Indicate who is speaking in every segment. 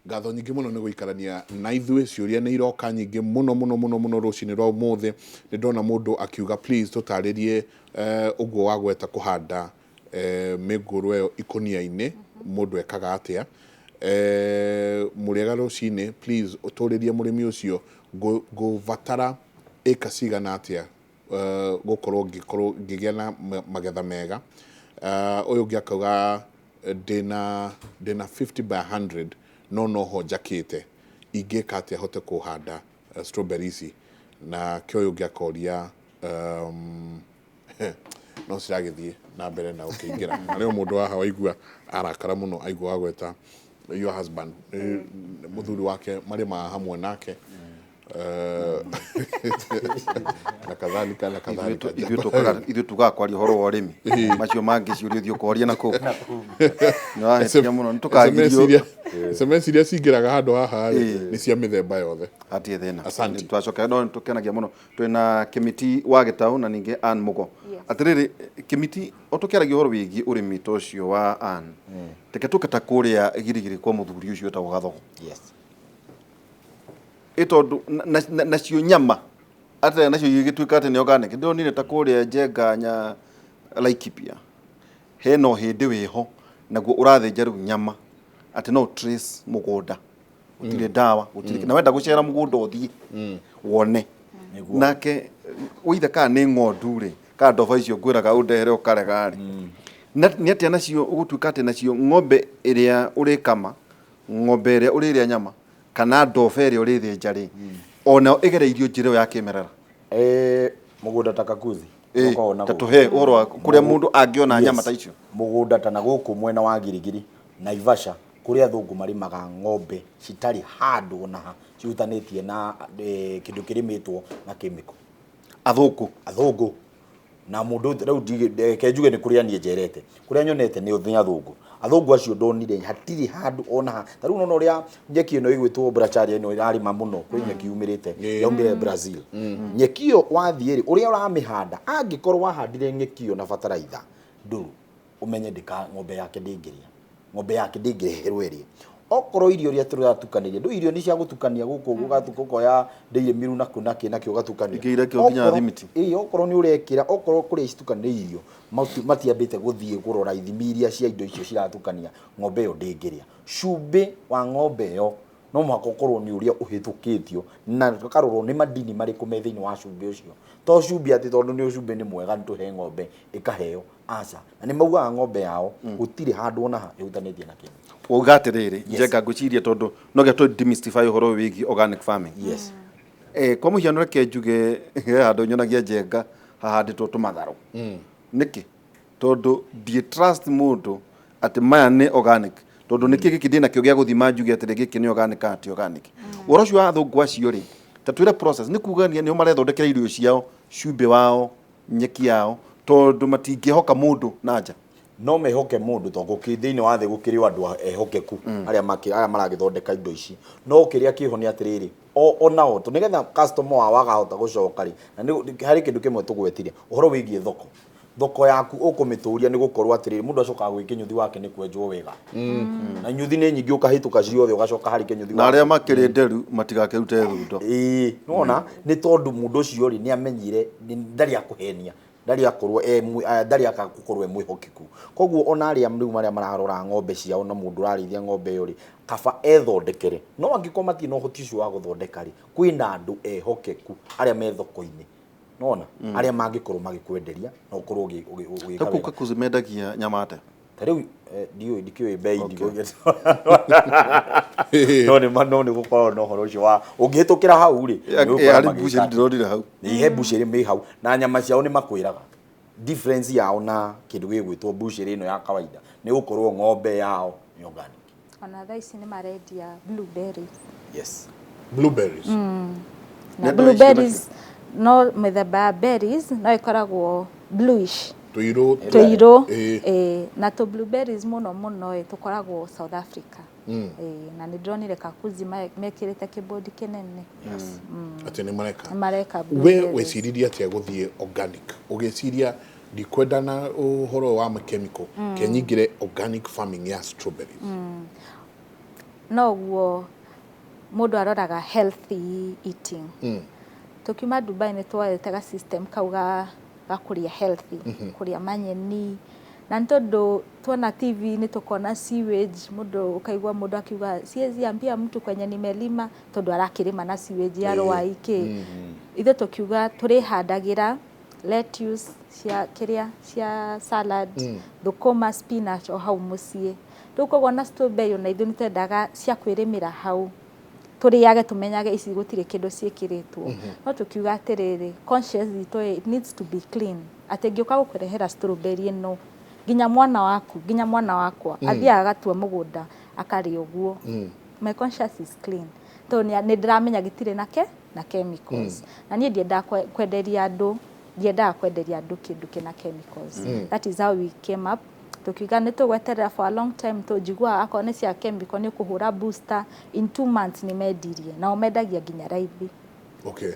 Speaker 1: ngatho nyingĩ mũno nĩ gũikarania na ithuĩ ciũria nĩ iroka nyingĩ mũno rũcinĩ rwa ũmũthĩ nĩ ndona mũndũ akiuga please tũtarĩrie ũguo wa gweta kũhanda mĩngũrwe ĩyo ikũnia-inĩ mũndũ ekaga atĩa mũrĩega rũcinĩ please ũtũrĩrie mũrĩmi ũcio ngũbatara ĩka cigana atĩa gũkorwo ngĩgĩa na magetha mega ũyũ ũngĩ akauga ndĩna 50 by 100 noho njakĩte ingĩka atĩa hote kũhanda strawberries na kĩoyo ũngĩ akoria no ciragĩthiĩ na mbere na ũkĩingĩra arĩ mũndũ waha waigua arakara mũno aigua wagweta your husband mũthuri wake marĩmaga hamwe nake na kadhalika
Speaker 2: ithuĩ tugakwaria ũhoro wa ũrĩmi macio mangĩ ciũria ũthiĩ ũkoria na kũu nĩwahĩtia mũno nĩtũkagirio
Speaker 1: SMS iria cingĩraga handũ haha nĩ cia mĩthemba yothe
Speaker 2: hatirĩ thĩna twacoka no nĩtũkenagia mũno twĩna Kĩmiti wa Gĩtaũ na ningĩ Ann Mũgo atĩrĩrĩ Kĩmiti ũtũkĩaragia ũhoro wĩgiĩ ũrĩmi ta ũcio wa Ann reke tũketa kũrĩa girigiri kwa mũthuri ũcio etagwo Gathogo ĩtondũ nacio nyama atĩ nacio igĩtuĩka atĩ nĩ organic ndonire ta kũrĩa Njenga Laikipia hena hĩndĩ wĩho naguo ũrathĩnja rĩu nyama atĩ no trace mũgũnda gũtirĩ ndawa gũtirĩ na wenda gũcera mũgũnda ũthiĩ wone nake ũithe kana nĩ ng'ondu rĩ kana ndoba icio ngwĩraga ũndehere ũkarega rĩ nĩ atĩa nacio ũgũtuĩka atĩ nacio ng'ombe ĩrĩa ũrĩkama ng'ombe ĩrĩa ũrĩrĩa nyama kana ndoba ĩrĩa ũrĩthĩnja rĩ ona ĩgereirio njĩra ya kĩmerera
Speaker 3: mũgũnda ta Kakuzi
Speaker 2: tatuhe ũhoro wa kũrĩa mũndũ angĩona nyama ta icio
Speaker 3: mũgũnda ta na gũkũ mwena wa Girigiri Naivasha kũrĩa athũngũ marĩmaga ng'ombe citarĩ handũ ona ha ciutanĩtie na kĩndũ kĩrĩmĩtwo na kemiko athũngũ na mũndũ rĩu kenjuge nĩ kũrĩa niĩ njerete kũrĩa nyonete nĩ ũthĩ athũngũ acio ndonire hatirĩ handũ ona ha ta rĩu no ũrĩa nyeki ĩno ĩgwĩtwo bracharia ĩno ĩrarĩma mũno kwĩ nyeki yumĩrĩte yaumire Brazil nyeki ĩyo wathiĩ rĩ ũrĩa ũramĩhanda angĩkorwo wahandire nyeki ĩyo na bataraitha ndũru umenye ng'ombe yake ndĩngĩreherwo ĩrĩ okorwo irio iria tũratukanĩria ndũ irio nĩ cia gũtukania gũkũ gũkoya ndĩire miru na kunaki nakĩo gatukania
Speaker 2: ingĩire nginya thimiti
Speaker 3: okorwo nĩ ũrekĩra okorwo kũrĩa citukanĩirio matiambĩte gũthiĩ kũrora ithimi iria cia indo icio ciratukania ng'ombe ĩyo ndĩngĩrĩa cumbĩ wa ng'ombe ĩyo no mũhaka ũkorwo nĩ ũrĩa ũhĩtũkĩtio na karorwo nĩ madini marĩkũ me thĩinĩ wa cumbĩ ũcio to cumbĩ atĩ tondũ nĩ cumbĩ nĩ mwega nĩtũhe ng'ombe ĩkaheo aca na nĩ maugaga ng'ombe yao gũtirĩ handũ ona ha ĩhutanĩtie na kĩndũ
Speaker 2: uga atĩrĩrĩ Njenga ngũciria tondũ no gĩtũ demystify ũhoro wĩgiĩ organic farming kwa mũhiano reke njuge handũ nyonagia Njenga hahandĩtwo tũmatharũ nĩkĩ tondũ ndie trust mũndũ atĩ maya nĩ organic tondũ nĩkĩ gĩkĩ ndĩ nakĩo gĩa gũthima njuge atĩ gĩkĩ nĩ organic kana ti organic ũhoro ũcio wa athũngũ acio rĩ ta twĩre process nĩ kugania nĩo marethondekera irio ciao cumbĩ wao nyeki yao tondũ matingĩhoka mũndũ na nja
Speaker 3: no mehoke mũndũ tondũ thĩinĩ wa thĩ gũkĩrĩ andũ ehokeku arĩa maragĩthondeka indo ici no kĩrĩa kĩho nĩ atĩrĩrĩ onao to nĩgetha customer wao agahota gũcoka rĩ na harĩ kĩndũ kĩmwe tũgwetirie ũhoro wĩgiĩ thoko yaku ũkũmĩtũria nĩ gũkorwo atĩrĩrĩ mũndũ acokaga gwĩka nyuthi wake nĩ kwenjwo wega na nyuthi nĩ nyingĩ ũkahĩtũka ciothe ũgacoka harĩ kĩnyuthi
Speaker 2: na arĩa makĩrĩ nderu matigakĩrute thundo
Speaker 3: nona nĩ tondũ mũndũ ũcio rĩ nĩ amenyire ndarĩ akũhenia ndari akagukorwo mwĩhokeku koguo ona arĩa rĩu marĩa mararora ng'ombe ciao na mũndũ ũrarĩithia ng'ombe ĩyo rĩ kaba ethondekere no angĩkorwo matirĩ na ũhoti ũcio wa gũthondeka rĩ kwĩna andũ ehokeku arĩa me thoko-inĩ nona arĩa mangĩkorwo magĩkwenderia na ũkorwo ũgĩka
Speaker 2: wega kuzimendagia nyama ate
Speaker 3: ta rĩu ndikĩũĩ bei ndigũgĩte no nĩ gũkorwo na ũhoro ũcio wa ũngĩhĩtũkĩra hau rĩ
Speaker 2: arĩ mbucĩri ndĩronire hau
Speaker 3: he mbucĩri me hau na nyama ciao nĩ makwĩraga difference yao na kĩndũ gĩgwĩtwo mbucĩri ĩno ya kawaida nĩ gũkorwo ng'ombe yao nĩ organic
Speaker 4: ona thaa ici nĩ marendia blueberries
Speaker 1: blueberries
Speaker 4: na blueberries no mĩthemba ya berries no ĩkoragwo bluish tuiro na to blueberries muno tukoragwo South Africa na nĩ ndronire Kakuzi mekĩrĩte kĩbodi kĩnene
Speaker 1: atĩ nĩ
Speaker 4: mareka
Speaker 1: we weciririe atĩa gũthiĩ organic ũgĩciria ndikwenda na ũhoro wa chemical kenyingire organic farming ya strawberries
Speaker 4: noguo mundu aroraga healthy eating. Tukiuma Dubai ni twetega system kauga gakuria healthy, kuria manyeni na ntondo tuona TV ni tukona sewage, mundu ukaigwa mundu akiuga siwezi ambia mtu kwenye nimelima tondu arakirima na sewage ya roaiki. Ithe tukiuga turihandagira lettuce cia salad, thukuma, spinach o hau mucie. Tukogwa na strawberry na ithu nitendaga cia kwirimira hau. Turiage tumenyage ici gutire kindu ciekiritwo. No tukiuga atiriri conscious ito it needs to be clean. Ati ngiuka gukurehera strawberry no ginya mwana wakwa athia agatua mugunda akari uguo. My conscience is clean. To ni ndiramenya gitire na chemicals. Na nie ndienda kwenderia andu kindu kina chemicals. That is how we came up. Tukiuga ni tugweterera for a long time tujigwa akone cia chemical ni kuhura booster in 2 months ni mendirie na omendagia ginya raithi.
Speaker 1: Okay.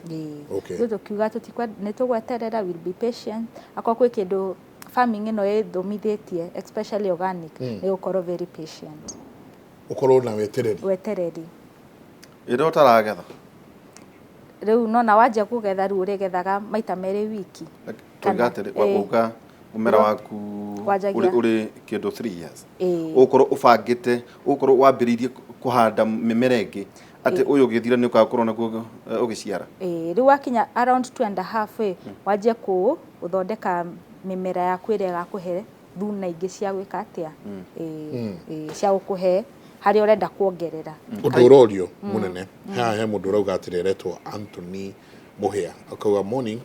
Speaker 4: Tukiuga ni tugweterera, will be patient. Akwa kwi kindu farming ino ithomithitie especially organic ni ukorwo very patient.
Speaker 1: Ukorwo na wetereri.
Speaker 2: Iro taragetha.
Speaker 4: Riu no na wanje kugetha ru rigethaga maita meri wiki.
Speaker 2: Tugatire wakuga umera waku uri kindu 3 years. Ukorwo ubangite, ukorwo wambiririe kuhanda mimera ingi ati uyu githira ni ugakorwo naguo ugiciara.
Speaker 4: Riu wakinya around 2.5 wanje uthondeka mimera yaku ire gakuhe thuna ingi cia gwika atia cia gukuhe hari urenda kuongerera
Speaker 1: undu urorio munene he mundu urauga atireretwo Anthony Muhia akauga morning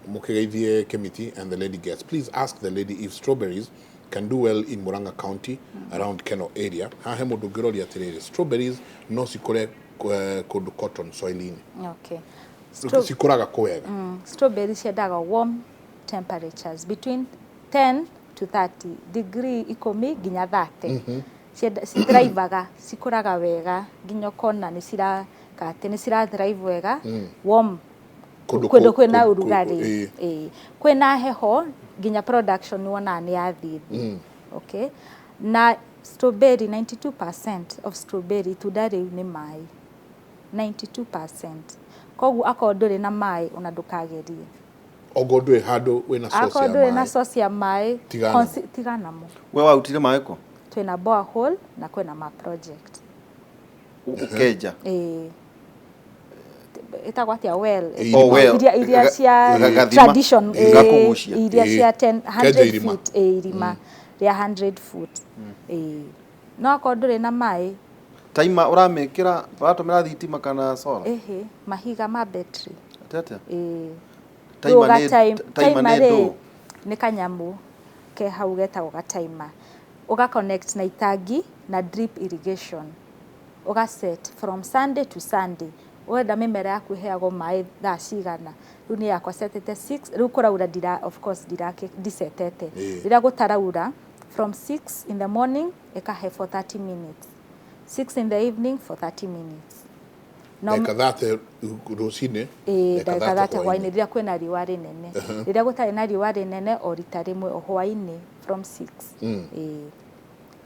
Speaker 1: mukigeithie committee and the lady guest, please ask the lady if strawberries can do well in Murang'a County around Keno area. He mundu ngiroria atiriri strawberries no cikore kundu cotton soil.
Speaker 4: Okay.
Speaker 1: Cikuraga kuwega.
Speaker 4: Strawberries ciendaga warm temperatures between 10 to 30 degree ikomi ginya 30. Cidraivaga cikuraga wega ginya kona ni cira thrive wega warm kundu kwina urugari kwina heho ginya production wona ni athithi. Okay, na strawberry 92% of strawberry tudari ni mai 92%. Kogu akodore na mai una ndukagerie
Speaker 1: ogodwe hado wena source ya mai
Speaker 4: akodore na source ya mai tigana mo
Speaker 2: we wautire mai ko
Speaker 4: twina borehole na kwena ma project
Speaker 2: ukeja
Speaker 4: itagwatia well
Speaker 2: iria
Speaker 4: cia tradition iria cia 100 feet irima ria 100 foot no akodore na mai
Speaker 2: taima uramekira batumira thitima kana solar
Speaker 4: mahiga ma battery
Speaker 2: atete
Speaker 4: taima ni kanyamu ke hau getagwo gataima uga connect na itangi na drip irrigation uga set from Sunday to Sunday wenda mimera yaku heago mai thaa cigana riu ni yakwa setete 6 riu kuraura of course disetete rira gutaraura from 6 in the morning ikahe for 30 minutes 6 in the evening for 30 minutes
Speaker 1: Deka thate rucine
Speaker 4: deka thate hwaini rira kwena riwa rinene rira gutari na riwa rinene o rita rimwe o hwaini from 6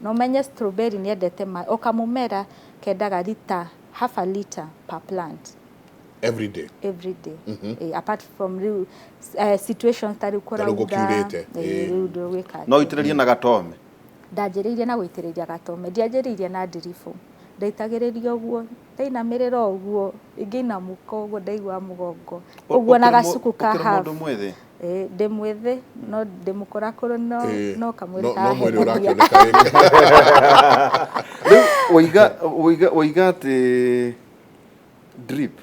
Speaker 4: no menye strawberry ni endete mai okamumera kendaga lita half a liter per plant
Speaker 1: every day
Speaker 4: apart from situations tari ukora
Speaker 2: no itiririe na gatome
Speaker 4: ndajiririe na guitiriria gatome ndiajiririe na ndirifu ndaitagiriria uguo ndainamirira uguo ingina muko uguo ndaigwa mugongo uguo na gacuku ka half ndimwithe no ndimukora kuru no kamwiri ka
Speaker 1: mwiri urakioneka
Speaker 2: oiga ati drip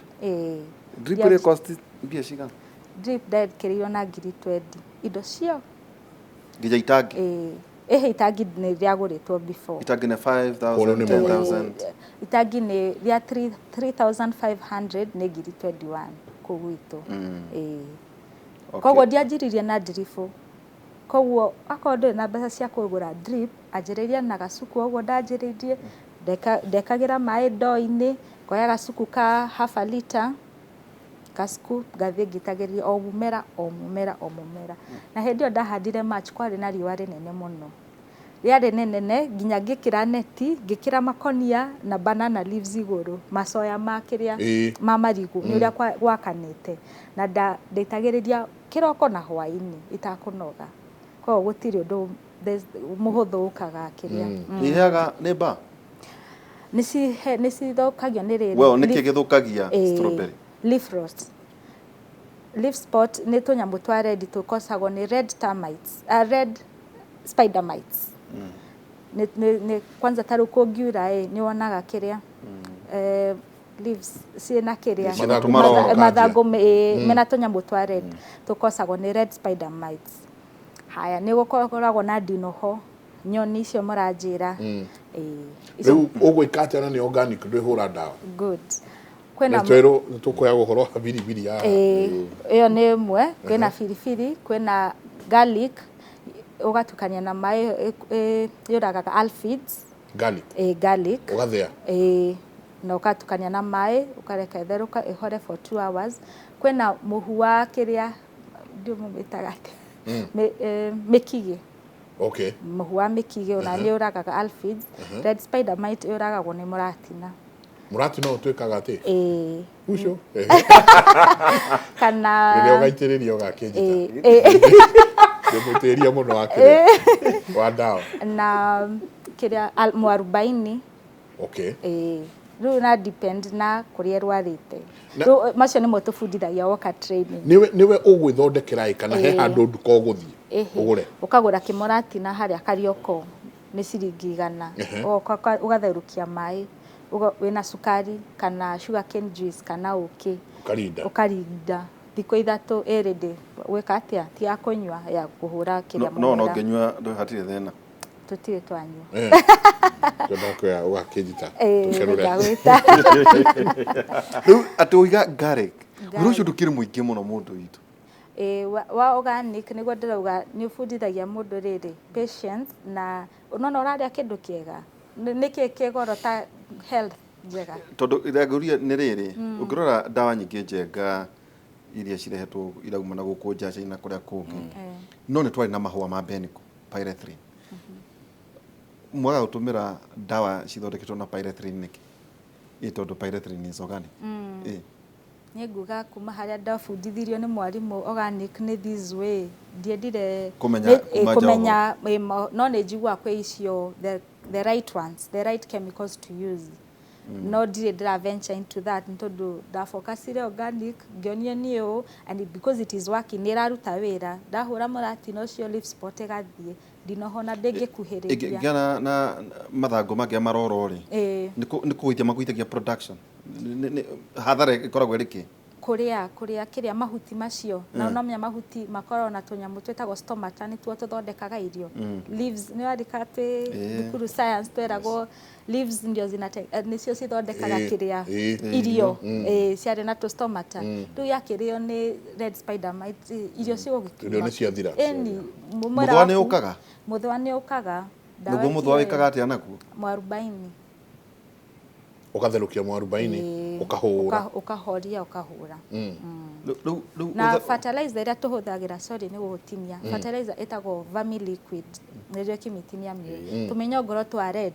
Speaker 2: ire cost bia shiga
Speaker 4: drip diet kirio na 20 indo cio
Speaker 2: gija itangi
Speaker 4: itangi ni riaguritwo before
Speaker 2: itangi na 5,000 10,000
Speaker 4: itangi ni ria 3,500 ni 21 kugwito koguo ndianjiririe na ndirifu koguo akorwo na mbeca cia kugura drip anjiriria na gacuku oguo ndanjiririe ndekagira mai ndoo-ini ngoya gacuku ka half a liter gacuku ngathie ngitagiria o mumera na hindi yo ndahandire March kwari na riwa rinene muno Riarĩ nene nginya ngĩkĩra neti, ngĩkĩra makonia na banana leaves igũrũ, macoya ma kĩrĩa ma marigũ nĩ ũrĩa gwakanĩte, na ndaitagĩrĩria kĩroko na hwaĩ-inĩ itakũnoga. Koguo gũtirĩ ũndũ mũhũthũ ũkaga kĩrĩa.
Speaker 2: Iheaga nĩ mbaa?
Speaker 4: Nĩ cithũkagio nĩ rĩrĩ.
Speaker 2: Well, nĩkĩ gĩthũkagia strawberry?
Speaker 4: Leaf rot. Leaf spot nĩ tũnyamũ twa red tũkocagwo nĩ red termites, red spider mites. Kwanza ta rĩu kũngiura nĩ wonaga kĩrĩa leaves ciĩna kĩrĩa mathangũ mena tũnyamũ twa red tũkocagwo nĩ red spider mites. Haya nĩ gũkoragwo na ndinoho, nyoni icio mũranjĩra.
Speaker 1: Rĩu ũgwĩka atĩa na nĩ organic ndwĩhũra ndawa?
Speaker 4: Good.
Speaker 1: Kwĩna nĩ tũkuoya ũhoro wa biribiri ya
Speaker 4: ĩyo nĩ ĩmwe, kwĩna biribiri, kwĩna garlic ũgatukania na maĩ yũragaga aphids.
Speaker 1: Garlic?
Speaker 4: Garlic.
Speaker 1: Ũgathĩa?
Speaker 4: Na ũgatukania na maĩ ũkareka ĩtherũka ĩhore for 2 hours. Kwĩna mũhu wa kĩrĩa ndĩmũmĩtaga mĩkigĩ.
Speaker 1: Okay.
Speaker 4: Mũhu wa mĩkigĩ ona nĩ ũragaga aphids. Red spider mite yũragagwo nĩ mũratina.
Speaker 1: Mũratina ũtuĩkaga atĩ? Ucio?
Speaker 4: Kana
Speaker 1: rĩrĩa ũgaitĩrĩria ũgakĩnjĩta. Ndĩmũtĩria mũno wa ndawa.
Speaker 4: Na kĩrĩa mwarubaini.
Speaker 1: Okay.
Speaker 4: Rĩu na depend na kũrĩa rwarĩte. Rĩu macio nĩmo tũbundithagia woka training.
Speaker 1: Nĩwe ũgwĩthondekera kana he handũ nduka ũgũthiĩ ũgũre?
Speaker 4: Ũkagũra kĩmũratina harĩa Karioko nĩ ciringi 100. Ũgatherũkia maĩ wĩna sukari kana sugarcane juice kana ũkĩ. Ũkarinda thikũ 3 ĩrĩndĩ gwĩka atĩa ti ya kũnyua ya kũhũra kĩrĩa mũmera.
Speaker 2: No ngĩnyua hatirĩ thĩna.
Speaker 4: Tũtirĩ twanyua.
Speaker 1: Ndakũya ũgakĩnjita.
Speaker 2: Rĩu atĩ ũiga garlic. Ũndũ ũcio ndũkĩrĩ mũingĩ mũno mũndũ witũ.
Speaker 4: Wa organic nĩguo ndĩrauga nĩ ũbundithagia mũndũ rĩrĩ patience na ũnona ũrarĩa kĩndũ kĩega. Nĩkĩ kĩgoro ta health njega.
Speaker 2: Tondũ ĩragũria nĩ rĩrĩ ũngĩrora ndawa nyingĩ njega iria cirehetwo irauma na gũkũ nja na kũrĩa kũngĩ. No nĩ twarĩ na mahũa ma beniko pyrethrin. Mwaga gũtũmĩra ndawa cithondeketwo na pyrethrin nĩkĩ? Tondũ pyrethrin is organic.
Speaker 4: Nĩ nguga kuma harĩa ndabundithirio nĩ mwarimũ organic nĩ this way. Ndiendire kũmenya no nĩ njiguaga kwĩ icio the right ones, the right chemicals to use. No ndirĩ venture into that nĩtondũ ndafocusire organic ngĩonio nĩ ũũ and because it is working nĩ ĩraruta wĩra. Ndahũra mũratina ũcio leaf spot ĩgathiĩ ndinoho na ndĩngĩkuhĩrĩria.
Speaker 2: Ngĩana na mathangũ mangĩ maroro-rĩ nĩ kũgũithia magũithagia production. Hathara ĩkoragwo ĩrĩ kĩ? Kũrĩa
Speaker 4: kĩrĩa mahuti macio na nomenya mahuti makoragwo na tũnyamũ twĩtagwo stomata nĩtuo tũthondekaga irio. Leaves nĩ wandĩka atĩ thukuru science tweragwo leaves nĩcio cithondekaga kĩrĩa irio ciarĩ na tũ stomata. Rĩu yakĩrĩo nĩ red spider mite irio cigũgĩkiuma.
Speaker 1: Irio nĩ ciathira.
Speaker 2: Mũthwa nĩ ũkaga?
Speaker 4: Mũthwa nĩ ũkaga.
Speaker 2: Nĩguo mũthwa wĩkaga atĩa naguo?
Speaker 4: Mwarubaini.
Speaker 1: Ũgatherũkia mwarubaini ũkahũra.
Speaker 4: Ũkahoria ũkahũra. Na fertilizer ĩrĩa tũhũthagĩra nĩ gũgũtinia. Fertilizer ĩtagwo vermiliquid nĩrĩo kĩmĩtinia mĩri. Tũmĩnyongoro twa red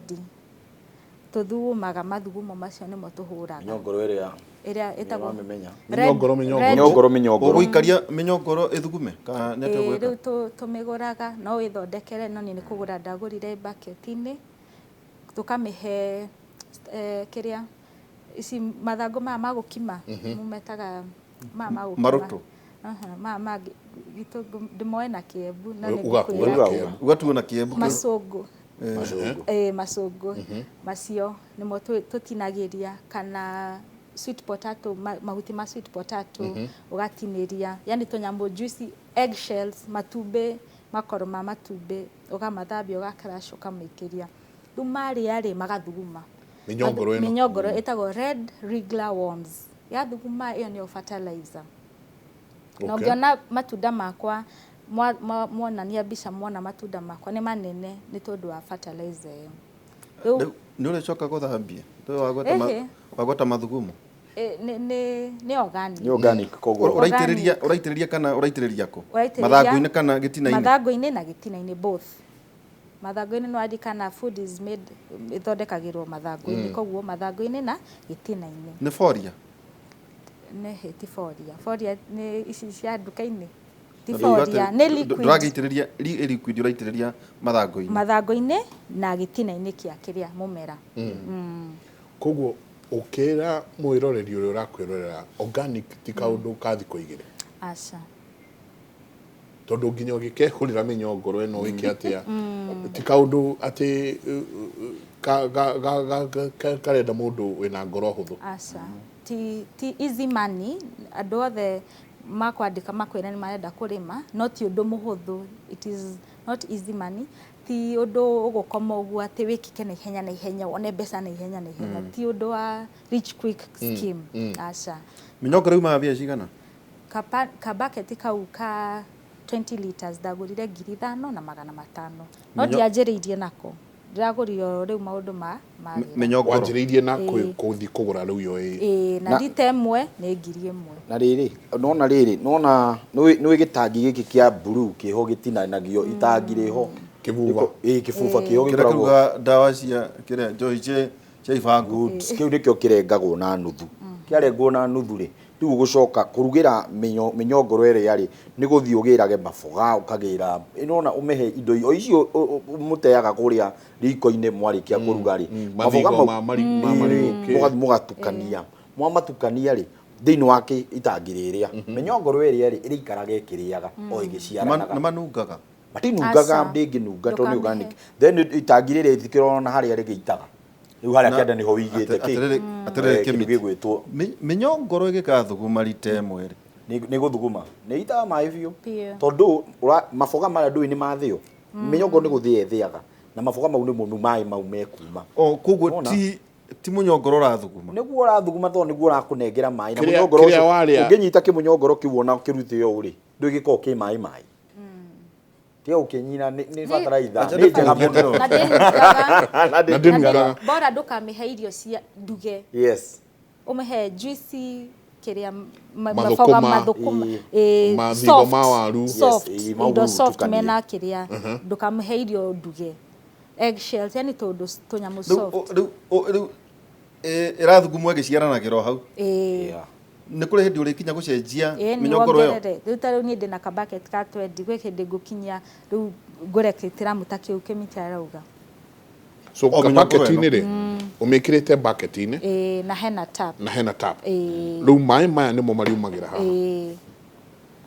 Speaker 4: tũthugumaga mathugumo macio nĩmo tũhũraga.
Speaker 3: Mĩnyongoro
Speaker 4: ĩrĩa ĩtagwo
Speaker 2: mĩnyongoro. Ũgũikaria mĩnyongoro ĩthugume kana nĩ atĩa ũgwĩka?
Speaker 4: Rĩu tũmĩgũraga no wĩthondekere no nĩ kũgũra ndagũrire bucket-inĩ tũkamĩhe kĩrĩa ici mathangũ maya ma gũkima mumetaga
Speaker 2: maroto.
Speaker 4: Mama ndĩmoe na Kiembu na
Speaker 2: ugatuo na Kiembu.
Speaker 4: Macũngũ. Macũngũ macio nĩmo tũtinagĩria kana sweet potato mahuti ma sweet potato ũgatinĩria yani tũnyamũ juicy eggshells matumbĩ makoro ma matumbĩ ũgamathambia ũgacrash ũkamĩkĩria rĩu marĩa magathuguma. Mĩnyongoro ĩtagwo red regular worms yathuguma ĩyo nĩyo fertilizer. Na ũngĩona matunda makwa mwonania mbica mwona matunda makwa nĩ manene nĩ tondũ wa fertilizer ĩyo.
Speaker 2: Nĩ ũrĩcoka gũthambia wagwata mathugumo?
Speaker 4: Nĩ organic.
Speaker 3: Nĩ organic koguo.
Speaker 2: Ũraitĩrĩria kana ũraitĩrĩria kũ? Mathangũ-inĩ kana gĩtina-inĩ?
Speaker 4: Mathangũ-inĩ na gĩtina-inĩ both. mathangu-inĩ no arikana food is made ithondekagĩrwo mathangu-inĩ koguo mathangu-inĩ na gĩtina-inĩ.
Speaker 2: Nĩ foria?
Speaker 4: Nĩ hĩti foria. Foria nĩ ici cia nduka-inĩ. Ti foria, nĩ liquid.
Speaker 2: Ndũragĩitĩrĩria liquid ũraitĩrĩria mathangu-inĩ.
Speaker 4: Mathangu-inĩ na gĩtina-inĩ kĩa kĩrĩa mũmera.
Speaker 1: Koguo ukira mwiroreri uria urakwirorera organic ti kaundu ka thikũ igĩrĩ.
Speaker 4: Aca.
Speaker 1: Tondu nginya ũgĩkehũrĩra mĩnyongoro ĩno wĩke atĩa ti kaundu atĩ karenda mũndũ wĩna ngoro hũthũ.
Speaker 4: Aca. Ti easy money, andũ othe makwandĩka makwĩra nĩ marenda kũrĩma, no ti ũndũ mũhũthũ. It is not easy money. Ti ũndũ ũgũkoma ũguo atĩ wĩkike na ihenya wone mbeca na ihenya. Ti ũndũ wa rich quick scheme. Aca.
Speaker 2: Mĩnyongoro yumaga mbia cigana?
Speaker 4: Ka bucket kau ka 20 liters ndagũrire 5,500. No ndianjĩrĩirie nako. Ndĩragũrire rĩu maũndũ ma
Speaker 2: mĩnyongoro.
Speaker 1: Wanjĩrĩirie na gũthiĩ kũgũra rĩu yo
Speaker 4: na rita ĩmwe nĩ 1,000.
Speaker 3: Na rĩrĩ nona nĩ gĩtangi gĩkĩ kĩa blue kĩho gĩtinanagio itangi rĩho
Speaker 1: kĩbuba
Speaker 3: kĩbuba kĩho
Speaker 2: gĩkoragwo ndawa cia kĩrĩa njohi cia ibango.
Speaker 3: Kĩu nĩkĩo kĩrengagwo na nuthu. Kĩarengwo na nuthu rĩ rĩu gũcoka kũrugĩra mĩnyongoro ĩrĩa rĩ nĩ gũthiĩ ũgĩrage maboga ũkagĩra nona ũmehe indo icio mũteaga kũrĩa riko-inĩ mwarĩkia kũruga rĩ maboga mau mũgatukania mwamatukania rĩ thĩinĩ wa itangi rĩrĩa mĩnyongoro ĩrĩa rĩ ĩrĩikaraga ĩkĩrĩaga o ĩgĩciaranaga.
Speaker 2: Nĩ manungaga?
Speaker 3: Matinungaga ndĩngĩnunga tondũ nĩ organic. Then itangi rĩrĩ thikĩrona harĩa rĩgĩitaga rĩu harĩa kĩanda nĩho wigĩte
Speaker 2: atĩrĩrĩ kĩmĩgwĩtwo mĩnyongoro ĩgĩka thuguma rita ĩmwe rĩ
Speaker 3: nĩ gũthuguma nĩ itaga maĩ biũ tondũ maboga marĩa ndũĩ nĩ mathĩo mĩnyongoro nĩ gũthĩa ĩthĩaga na maboga mau nĩ mũnu maĩ mau mekuma.
Speaker 2: Koguo ti mũnyongoro ũrathuguma? Nĩguo
Speaker 3: ũrathuguma tondũ nĩguo ũrakũnengera maĩ na mũnyongoro ũcio ũngĩnyita kĩmũnyongoro kĩu ona kĩrute ũũ rĩ ndũgĩkorwo kĩ maĩ maĩ. Tia ukinyina ni bataraitha ni njega mũno
Speaker 4: na ndĩnugaga bora ndũkamĩhe irio cia nduge.
Speaker 3: Yes,
Speaker 4: ũmĩhe juice kĩrĩa maboga mathũkũma
Speaker 1: mathigo ma waru
Speaker 4: indo soft mena kĩrĩa ndũkamĩhe irio nduge eggshells yani tũnyamũ soft.
Speaker 2: Rĩu ĩrathugumwo ĩgĩciaranagĩra hau nĩ kũrĩ hĩndĩ ũrĩkinya gũcenjia mĩnyongoro ĩyo?
Speaker 4: Rĩu ta rĩu niĩ ndĩna ka bucket ka 20 gwĩ hĩndĩ ngũkinyia rĩu ngũrekĩtĩra mũtakĩ ũkĩmĩte arauga.
Speaker 1: So ka bucket-inĩ rĩ ũmĩkĩrĩte bucket-inĩ
Speaker 4: na hena tap
Speaker 1: rĩu maĩ maya nĩmo mariumagĩra haha.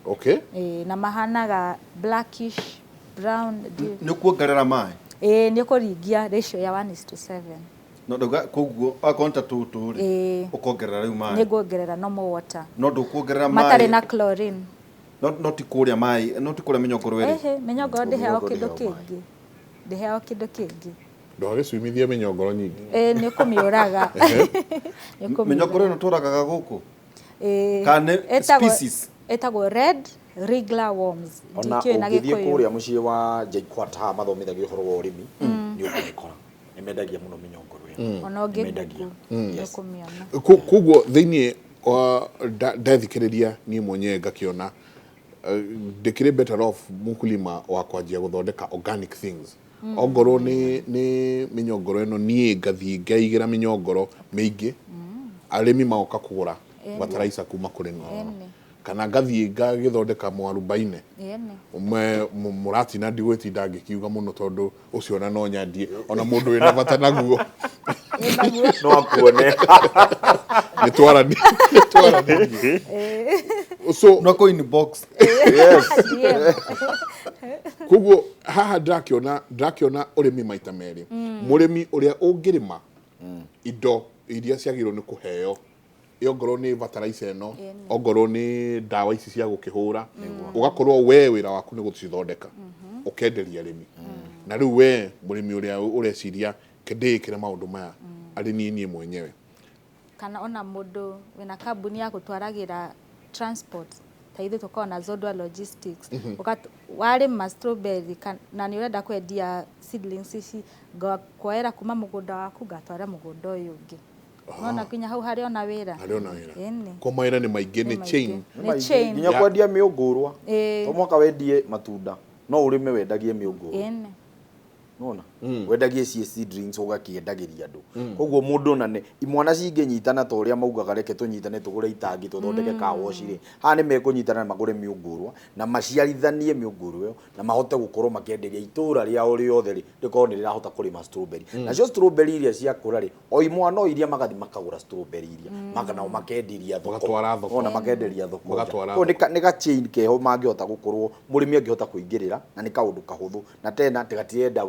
Speaker 1: Okay.
Speaker 4: Na mahanaga blackish brown.
Speaker 2: Nĩ kuongerera maĩ?
Speaker 4: Nĩ kũringia ratio ya 1:7.
Speaker 2: No ndoga koguo akonta tutu ri ukongerera riu mai
Speaker 4: ni ngongerera normal water
Speaker 2: no ndukuongerera mai
Speaker 4: matare na chlorine
Speaker 2: no ti kuria mai no ti kuria minyongoro eri
Speaker 4: minyongoro ndiheo kindu kingi
Speaker 1: ndwagicumithia minyongoro nyingi
Speaker 4: ni kumiuraga
Speaker 2: minyongoro no turagaga guku kana species
Speaker 4: etagwo red regular worms
Speaker 3: ndikio na gikuyu kuria mucie wa JKUAT mathomithagio horo wa urimi ni ukikora nimendagia muno minyongoro
Speaker 4: ona ũngĩmendagia nĩkũmĩona.
Speaker 1: Koguo thĩinĩ ndathikĩrĩria niĩ mwenyewe ngakĩona ndĩkĩrĩ better off mũkulima wa kwanjia gũthondeka organic things. Ongorwo nĩ mĩnyongoro ĩno niĩ ngathiĩ ngaigĩra mĩnyongoro mĩingĩ arĩmi magoka kũgũra bataraitha kuma kũrĩ niĩ kana ngathiĩ ngagĩthondeka mwarubaine mũratina ndigwĩtinda ngĩkiuga mũno tondũ ũcio ona no nyandie ona mũndũ wĩna bata naguo
Speaker 3: no akuone
Speaker 1: nĩ twarani so
Speaker 2: no coin box.
Speaker 3: Yes.
Speaker 1: Koguo haha ndakĩona ũrĩmi maita merĩ mũrĩmi ũrĩa ũngĩrĩma indo iria ciagĩrĩirwo nĩ kũheo ongorwo nĩ bataraitha ĩno ongorwo nĩ ndawa ici cia gũkĩhũra ũgakorwo we wĩra waku nĩ gũcithondeka ũkenderia arĩmi na rĩu we mũrĩmi ũrĩa ũreciria kĩndĩkĩre maũndũ maya arĩ niĩ mwenyewe
Speaker 4: kana ona mũndũ wĩna kambuni ya gũtwaragĩra transport ta ithuĩ tũkoragwo na Zodwa Logistics warĩma strawberry na nĩ ũrenda kwendia seedlings ici ngakuoera kuma mũgũnda waku ngatwara mũgũnda ũyũ ũngĩ nona kinya hau harĩ ona wĩra
Speaker 1: kwa mawĩra nĩ maingĩ nĩ chain
Speaker 3: nginya kwendia mĩũngũrwa to mwaka wendie matunda no ũrĩme wendagie mĩũngũrwa nona wendagie seedlings ugakiendagiria andu koguo mundu na ne imwana cinginyitana ta uria maugaga reke tunyitane tugure itangi tuthondeke kawoci ri ha ni mekunyitana magure miungurwa na maciarithanie miunguru yo na mahote gukorwo makienderia itura ria uri othe ri riko ni rirahota kurima strawberry na cio strawberry iria ciakura ri o imwana o iria magathi makagura strawberry iria magana makendiria thoko ona makenderia thoko ko ni ga chain keho mangihota gukorwo murimi angihota kuingirira na ni kaundu kahuthu na tena tigatienda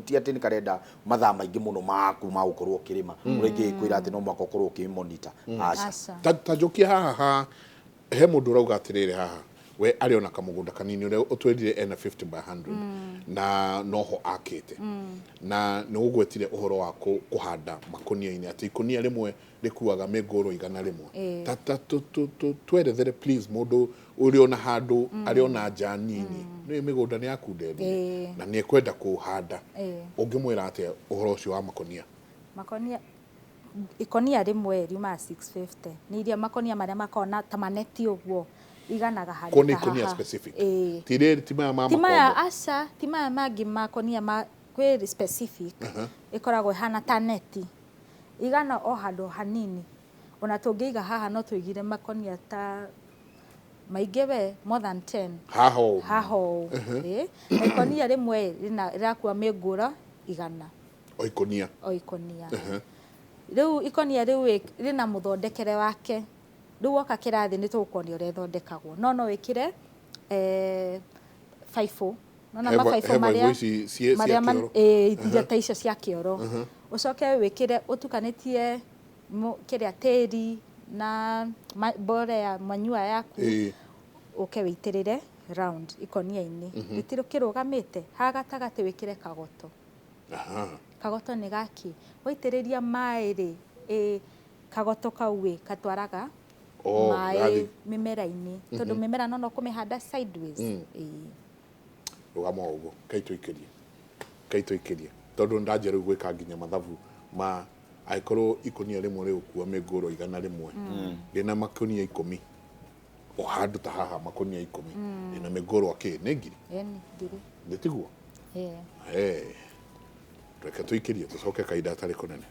Speaker 3: ti ati ni karenda mathaa maingi muno maku ma gukorwo kirima uringi kwira ati no mwako korwo ki monitor
Speaker 1: aca ta jokia haha he mundu urauga atirire haha we ari ona kamugunda kanini ure utwendire ena 50 by 100 na noho akite na ni ugwetire uhoro wa kuhanda makonia-ini ati ikonia rimwe rikuaga mengoro igana rimwe ta twerethere please mundu uri ona handu ari ona nja nini ni migunda ni yakundeni na ni kwenda kuhanda ungimwira ati uhoro ucio wa makonia
Speaker 4: ikonia rimwe riuma 650 ni iria makonia maria makona ta maneti uguo iganaga hari
Speaker 1: koni ikonia specific tire timaya mama
Speaker 4: timaya aca timaya mangi makonia ma kwi specific ikoragwo hana ta neti igana o handu hanini ona tungiiga haha no tuigire makonia ta maingi we more than 10 haho ikonia rimwe rirakua mengura igana
Speaker 1: oikonia
Speaker 4: riu ikonia riu rina muthondekere wake riu woka kirathi ni tukuonia uria thondekagwo no wikire 5 nona ma5 maria iria ta icio cia kioro ucoke wikire utukanitie kiria tiri na borea manyua yaku uke witirire round ikonia-ini witiro kirugamite ha gatagati wikire kagoto kagoto ni gaki waitiriria mai ri kagoto kauwe katwaraga mai mimera-ini tondu mimera no kumihanda sideways
Speaker 1: rugama ugo kaito ikirie tondu ndajeru gwika nginya mathabu ma aikorwo ikonia rimwe rikua mengoro igana rimwe rina makonia 10 o handu ta haha makonia 10 rina mengoro aki ni ngiri nditiguo reke tuikirie tucoke kaida tari kunene